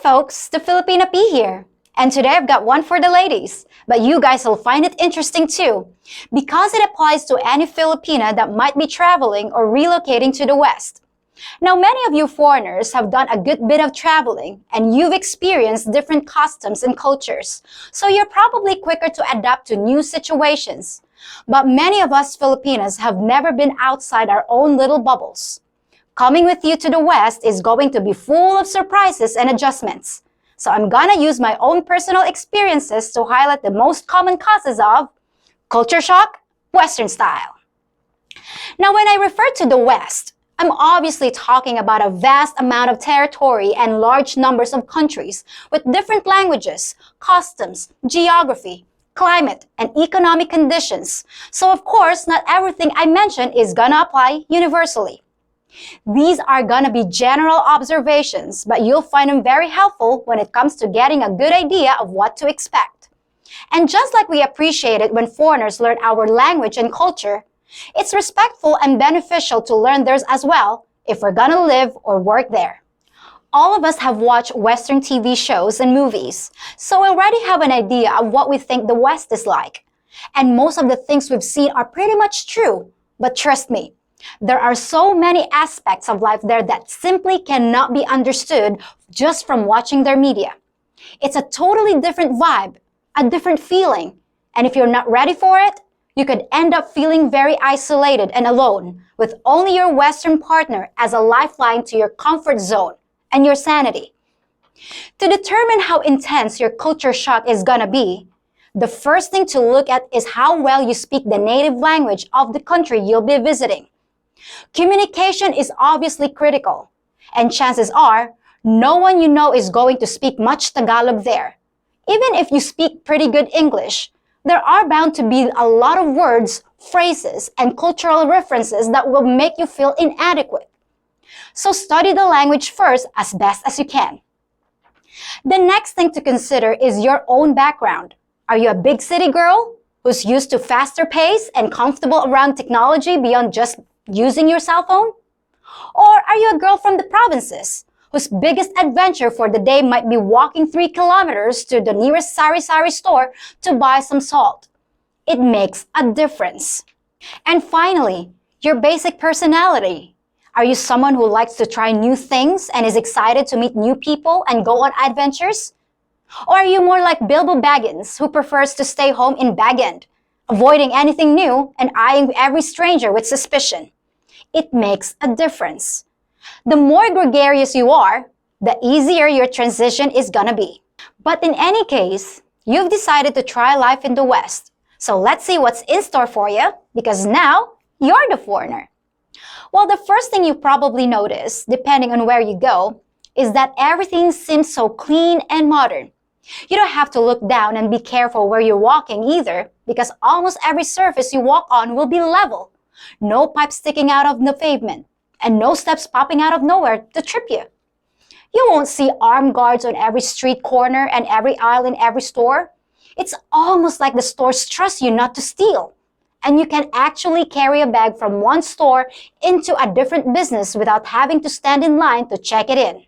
folks, the Filipina P here. And today I've got one for the ladies, but you guys will find it interesting too, because it applies to any Filipina that might be traveling or relocating to the West. Now, many of you foreigners have done a good bit of traveling, and you've experienced different customs and cultures, so you're probably quicker to adapt to new situations. But many of us Filipinas have never been outside our own little bubbles. Coming with you to the West is going to be full of surprises and adjustments. So I'm gonna use my own personal experiences to highlight the most common causes of culture shock, Western style. Now, when I refer to the West, I'm obviously talking about a vast amount of territory and large numbers of countries with different languages, customs, geography, climate, and economic conditions. So of course, not everything I mention is gonna apply universally. These are gonna be general observations, but you'll find them very helpful when it comes to getting a good idea of what to expect. And just like we appreciate it when foreigners learn our language and culture, it's respectful and beneficial to learn theirs as well if we're gonna live or work there. All of us have watched Western TV shows and movies, so we already have an idea of what we think the West is like. And most of the things we've seen are pretty much true, but trust me, there are so many aspects of life there that simply cannot be understood just from watching their media. It's a totally different vibe, a different feeling, and if you're not ready for it, you could end up feeling very isolated and alone, with only your Western partner as a lifeline to your comfort zone and your sanity. To determine how intense your culture shock is gonna be, the first thing to look at is how well you speak the native language of the country you'll be visiting. Communication is obviously critical, and chances are, no one you know is going to speak much Tagalog there. Even if you speak pretty good English, there are bound to be a lot of words, phrases, and cultural references that will make you feel inadequate. So study the language first as best as you can. The next thing to consider is your own background. Are you a big city girl who's used to faster pace and comfortable around technology beyond just using your cell phone? Or are you a girl from the provinces whose biggest adventure for the day might be walking 3 kilometers to the nearest sari-sari store to buy some salt? It makes a difference. And finally, your basic personality. Are you someone who likes to try new things and is excited to meet new people and go on adventures? Or are you more like Bilbo Baggins, who prefers to stay home in Bag End, avoiding anything new and eyeing every stranger with suspicion? It makes a difference. The more gregarious you are, the easier your transition is gonna be. But in any case, you've decided to try life in the West. So let's see what's in store for you, because now you're the foreigner. Well, the first thing you probably notice, depending on where you go, is that everything seems so clean and modern. You don't have to look down and be careful where you're walking either, because almost every surface you walk on will be level. No pipes sticking out of the pavement, and no steps popping out of nowhere to trip you. You won't see armed guards on every street corner and every aisle in every store. It's almost like the stores trust you not to steal. And you can actually carry a bag from one store into a different business without having to stand in line to check it in.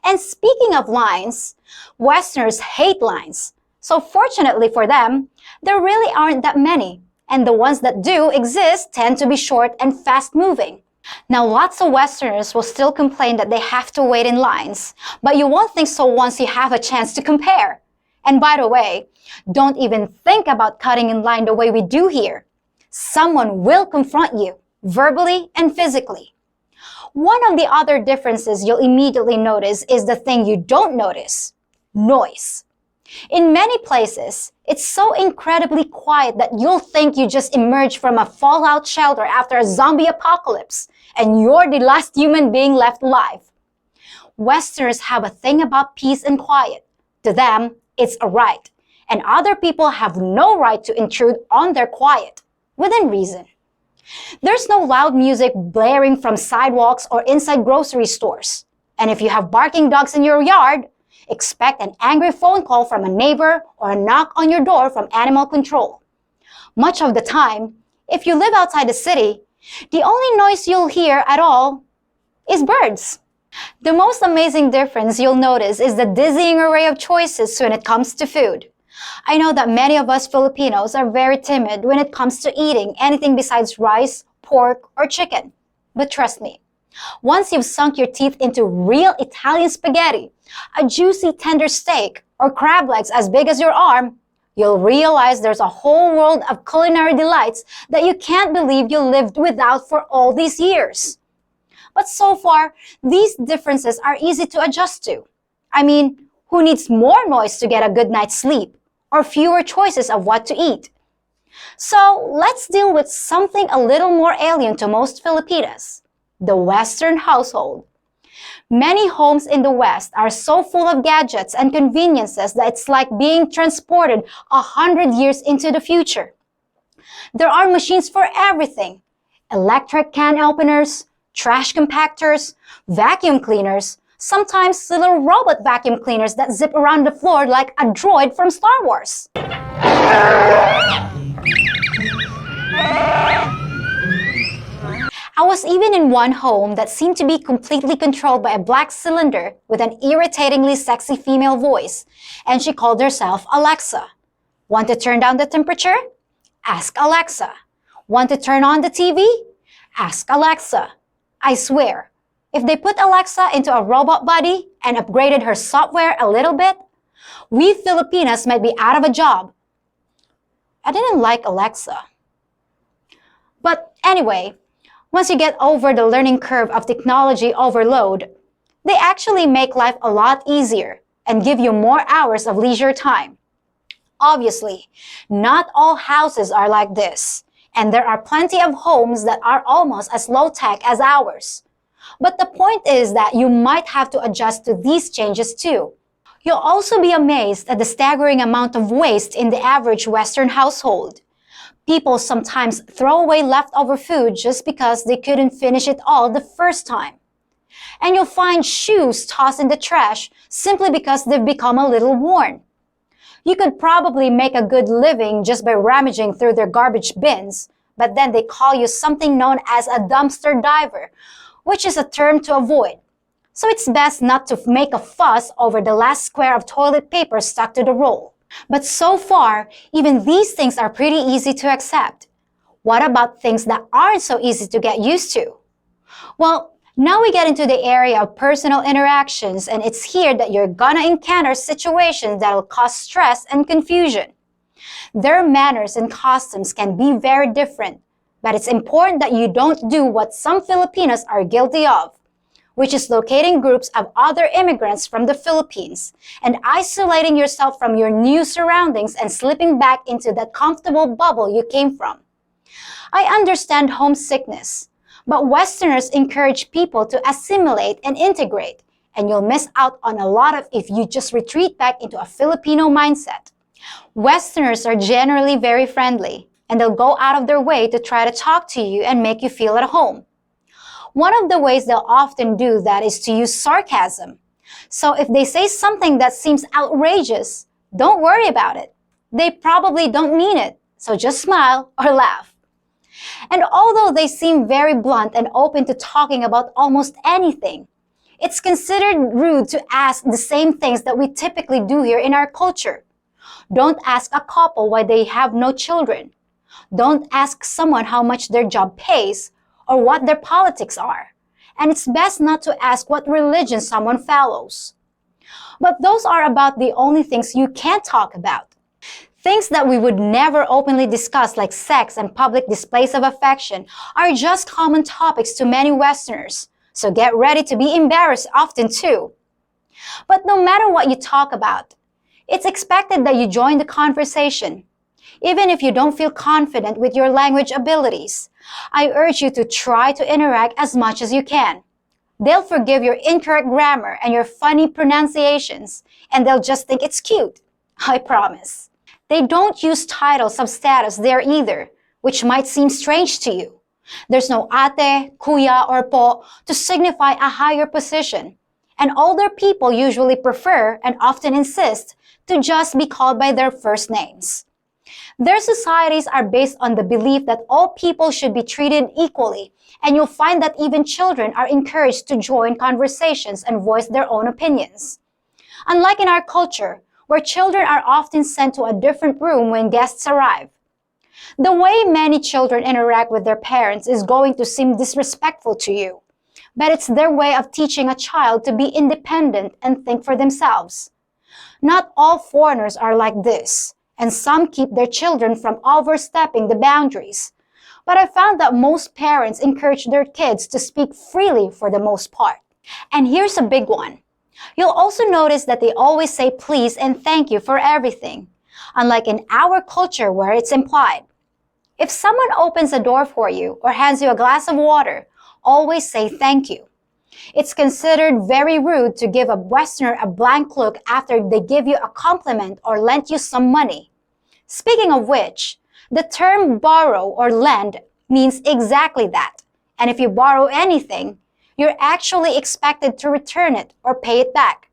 And speaking of lines, Westerners hate lines. So fortunately for them, there really aren't that many. And the ones that do exist tend to be short and fast-moving. Now, lots of Westerners will still complain that they have to wait in lines, but you won't think so once you have a chance to compare. And by the way, don't even think about cutting in line the way we do here. Someone will confront you, verbally and physically. One of the other differences you'll immediately notice is the thing you don't notice: noise. In many places, it's so incredibly quiet that you'll think you just emerged from a fallout shelter after a zombie apocalypse, and you're the last human being left alive. Westerners have a thing about peace and quiet. To them, it's a right, and other people have no right to intrude on their quiet, within reason. There's no loud music blaring from sidewalks or inside grocery stores. And if you have barking dogs in your yard, expect an angry phone call from a neighbor or a knock on your door from animal control. Much of the time, if you live outside the city, the only noise you'll hear at all is birds. The most amazing difference you'll notice is the dizzying array of choices when it comes to food. I know that many of us Filipinos are very timid when it comes to eating anything besides rice, pork, or chicken. But trust me, once you've sunk your teeth into real Italian spaghetti, a juicy tender steak, or crab legs as big as your arm, you'll realize there's a whole world of culinary delights that you can't believe you lived without for all these years. But so far, these differences are easy to adjust to. I mean, who needs more noise to get a good night's sleep, or fewer choices of what to eat? So let's deal with something a little more alien to most Filipinas, the Western household. Many homes in the West are so full of gadgets and conveniences that it's like being transported 100 years into the future. There are machines for everything: electric can openers, trash compactors, vacuum cleaners, sometimes little robot vacuum cleaners that zip around the floor like a droid from Star Wars. I was even in one home that seemed to be completely controlled by a black cylinder with an irritatingly sexy female voice, and she called herself Alexa. Want to turn down the temperature? Ask Alexa. Want to turn on the TV? Ask Alexa. I swear, if they put Alexa into a robot body and upgraded her software a little bit, we Filipinas might be out of a job. I didn't like Alexa. But anyway, once you get over the learning curve of technology overload, they actually make life a lot easier and give you more hours of leisure time. Obviously, not all houses are like this, and there are plenty of homes that are almost as low-tech as ours. But the point is that you might have to adjust to these changes too. You'll also be amazed at the staggering amount of waste in the average Western household. People sometimes throw away leftover food just because they couldn't finish it all the first time. And you'll find shoes tossed in the trash simply because they've become a little worn. You could probably make a good living just by rummaging through their garbage bins, but then they call you something known as a dumpster diver, which is a term to avoid. So it's best not to make a fuss over the last square of toilet paper stuck to the roll. But so far, even these things are pretty easy to accept. What about things that aren't so easy to get used to? Well, now we get into the area of personal interactions, and it's here that you're gonna encounter situations that'll cause stress and confusion. Their manners and customs can be very different, but it's important that you don't do what some Filipinos are guilty of, which is locating groups of other immigrants from the Philippines and isolating yourself from your new surroundings and slipping back into that comfortable bubble you came from. I understand homesickness, but Westerners encourage people to assimilate and integrate, and you'll miss out on a lot of if you just retreat back into a Filipino mindset. Westerners are generally very friendly, and they'll go out of their way to try to talk to you and make you feel at home. One of the ways they'll often do that is to use sarcasm. So if they say something that seems outrageous, don't worry about it. They probably don't mean it, so just smile or laugh. And although they seem very blunt and open to talking about almost anything, it's considered rude to ask the same things that we typically do here in our culture. Don't ask a couple why they have no children. Don't ask someone how much their job pays or what their politics are. And it's best not to ask what religion someone follows. But those are about the only things you can't talk about. Things that we would never openly discuss, like sex and public displays of affection, are just common topics to many Westerners, so get ready to be embarrassed often too. But no matter what you talk about, it's expected that you join the conversation. Even if you don't feel confident with your language abilities, I urge you to try to interact as much as you can. They'll forgive your incorrect grammar and your funny pronunciations, and they'll just think it's cute. I promise. They don't use titles of status there either, which might seem strange to you. There's no ate, kuya, or po to signify a higher position, and older people usually prefer and often insist to just be called by their first names. Their societies are based on the belief that all people should be treated equally, and you'll find that even children are encouraged to join conversations and voice their own opinions. Unlike in our culture, where children are often sent to a different room when guests arrive. The way many children interact with their parents is going to seem disrespectful to you, but it's their way of teaching a child to be independent and think for themselves. Not all foreigners are like this, and some keep their children from overstepping the boundaries. But I found that most parents encourage their kids to speak freely for the most part. And here's a big one. You'll also notice that they always say please and thank you for everything, unlike in our culture where it's implied. If someone opens a door for you or hands you a glass of water, always say thank you. It's considered very rude to give a Westerner a blank look after they give you a compliment or lend you some money. Speaking of which, the term borrow or lend means exactly that. And if you borrow anything, you're actually expected to return it or pay it back.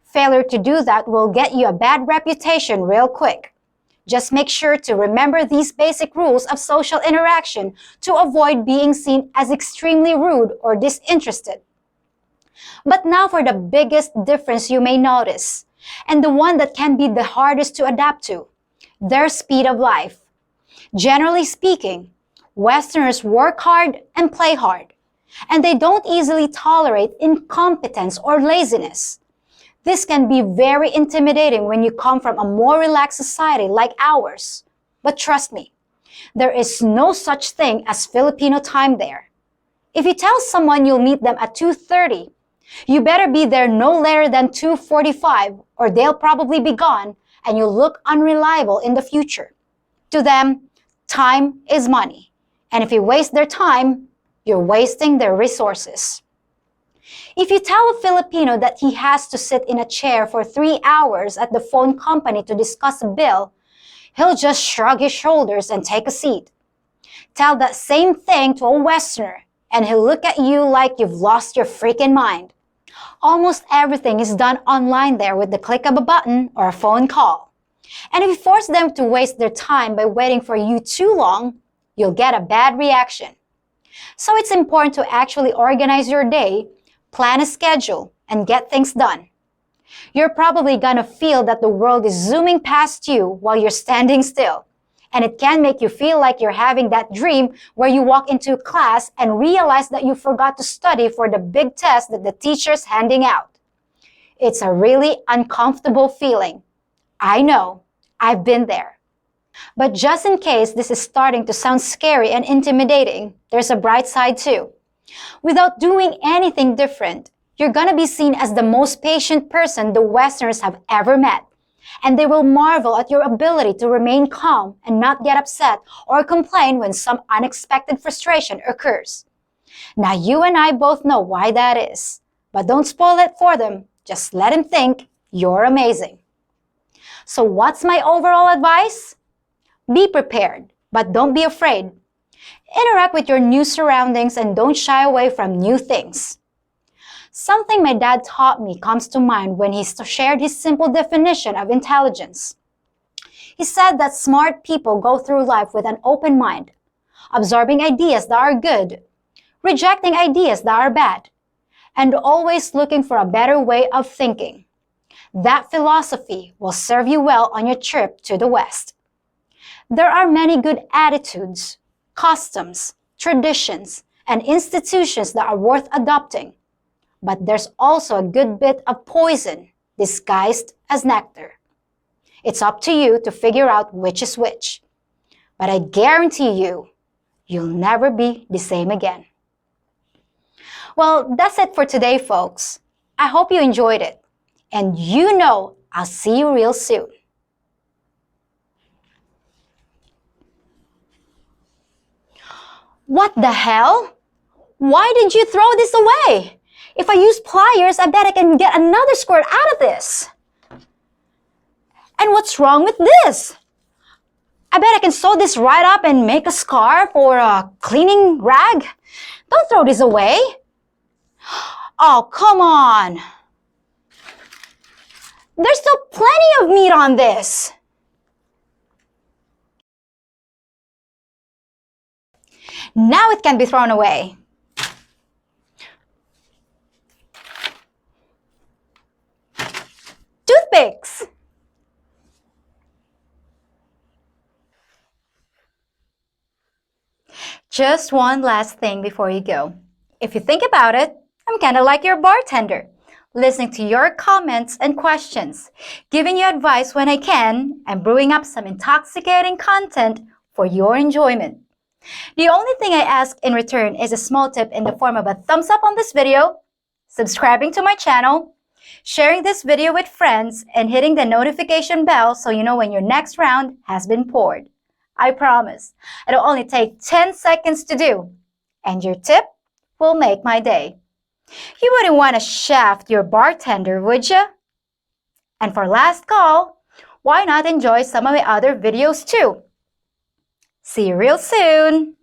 Failure to do that will get you a bad reputation real quick. Just make sure to remember these basic rules of social interaction to avoid being seen as extremely rude or disinterested. But now for the biggest difference you may notice, and the one that can be the hardest to adapt to, their speed of life. Generally speaking, Westerners work hard and play hard, and they don't easily tolerate incompetence or laziness. This can be very intimidating when you come from a more relaxed society like ours. But trust me, there is no such thing as Filipino time there. If you tell someone you'll meet them at 2:30, you better be there no later than 2:45 or they'll probably be gone and you'll look unreliable in the future. To them, time is money. And if you waste their time, you're wasting their resources. If you tell a Filipino that he has to sit in a chair for 3 hours at the phone company to discuss a bill, he'll just shrug his shoulders and take a seat. Tell that same thing to a Westerner, and he'll look at you like you've lost your freaking mind. Almost everything is done online there with the click of a button or a phone call. And if you force them to waste their time by waiting for you too long, you'll get a bad reaction. So it's important to actually organize your day, plan a schedule, and get things done. You're probably gonna feel that the world is zooming past you while you're standing still. And it can make you feel like you're having that dream where you walk into class and realize that you forgot to study for the big test that the teacher's handing out. It's a really uncomfortable feeling. I know, I've been there. But just in case this is starting to sound scary and intimidating, there's a bright side too. Without doing anything different, you're gonna be seen as the most patient person the Westerners have ever met. And they will marvel at your ability to remain calm and not get upset or complain when some unexpected frustration occurs. Now you and I both know why that is, but don't spoil it for them. Just let them think you're amazing. So what's my overall advice? Be prepared, but don't be afraid. Interact with your new surroundings and don't shy away from new things. Something my dad taught me comes to mind when he shared his simple definition of intelligence. He said that smart people go through life with an open mind, absorbing ideas that are good, rejecting ideas that are bad, and always looking for a better way of thinking. That philosophy will serve you well on your trip to the West. There are many good attitudes, customs, traditions, and institutions that are worth adopting. But there's also a good bit of poison disguised as nectar. It's up to you to figure out which is which. But I guarantee you, you'll never be the same again. Well, that's it for today, folks. I hope you enjoyed it. And you know I'll see you real soon. What the hell? Why did you throw this away? If I use pliers, I bet I can get another squirt out of this. And what's wrong with this? I bet I can sew this right up and make a scarf or a cleaning rag. Don't throw this away. Oh, come on. There's still plenty of meat on this. Now it can be thrown away. Toothpicks. Just one last thing before you go. If you think about it, I'm kind of like your bartender, listening to your comments and questions, giving you advice when I can, and brewing up some intoxicating content for your enjoyment. The only thing I ask in return is a small tip in the form of a thumbs up on this video, subscribing to my channel, sharing this video with friends, and hitting the notification bell so you know when your next round has been poured. I promise, it'll only take 10 seconds to do, and your tip will make my day. You wouldn't want to shaft your bartender, would you? And for last call, why not enjoy some of my other videos too? See you real soon!